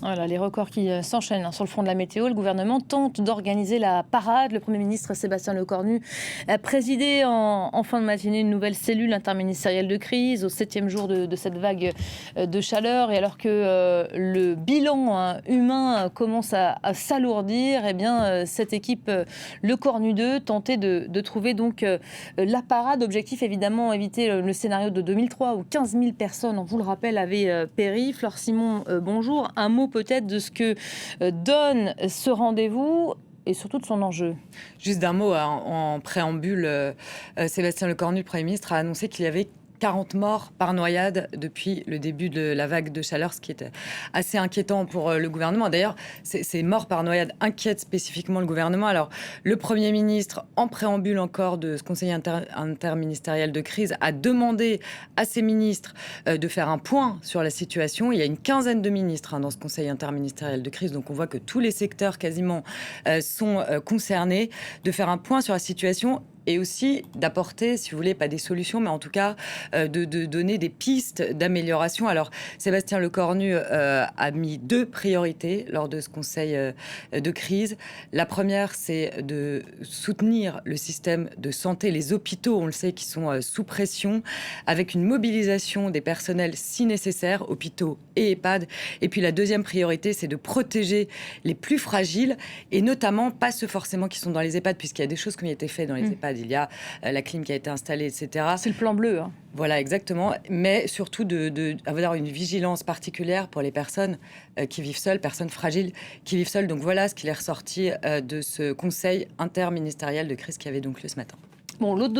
Voilà, les records qui s'enchaînent sur le front de la météo. Le gouvernement tente d'organiser la parade. Le Premier ministre Sébastien Lecornu a présidé en fin de matinée une nouvelle cellule interministérielle de crise au 7e jour de cette vague de chaleur. Et alors que le bilan humain commence à s'alourdir, eh bien, cette équipe Lecornu 2 tentait de trouver donc la parade. Objectif évidemment éviter le scénario de 2003 où 15 000 personnes, on vous le rappelle, avaient péri. Flore Simon, bonjour. Un mot peut-être de ce que donne ce rendez-vous et surtout de son enjeu. Juste d'un mot, en préambule, Sébastien Lecornu, le Premier ministre, a annoncé qu'il y avait 40 morts par noyade depuis le début de la vague de chaleur, ce qui est assez inquiétant pour le gouvernement. D'ailleurs, ces morts par noyade inquiètent spécifiquement le gouvernement. Alors, le Premier ministre, en préambule encore de ce Conseil interministériel de crise, a demandé à ses ministres de faire un point sur la situation. Il y a une quinzaine de ministres dans ce Conseil interministériel de crise, donc on voit que tous les secteurs quasiment sont concernés, de faire un point sur la situation et aussi d'apporter, si vous voulez, pas des solutions, mais en tout cas de donner des pistes d'amélioration. Alors, Sébastien Lecornu a mis 2 priorités lors de ce conseil de crise. La première, c'est de soutenir le système de santé, les hôpitaux, on le sait, qui sont sous pression, avec une mobilisation des personnels si nécessaire, hôpitaux et EHPAD. Et puis la deuxième priorité, c'est de protéger les plus fragiles, et notamment pas ceux forcément qui sont dans les EHPAD, puisqu'il y a des choses qui ont été faites dans les EHPAD. Il y a la clim qui a été installée, etc. C'est le plan bleu. Voilà, exactement. Mais surtout d'avoir une vigilance particulière pour les personnes qui vivent seules, personnes fragiles qui vivent seules. Donc voilà ce qu'il est ressorti de ce conseil interministériel de crise qui avait donc lieu ce matin. Bon, l'autre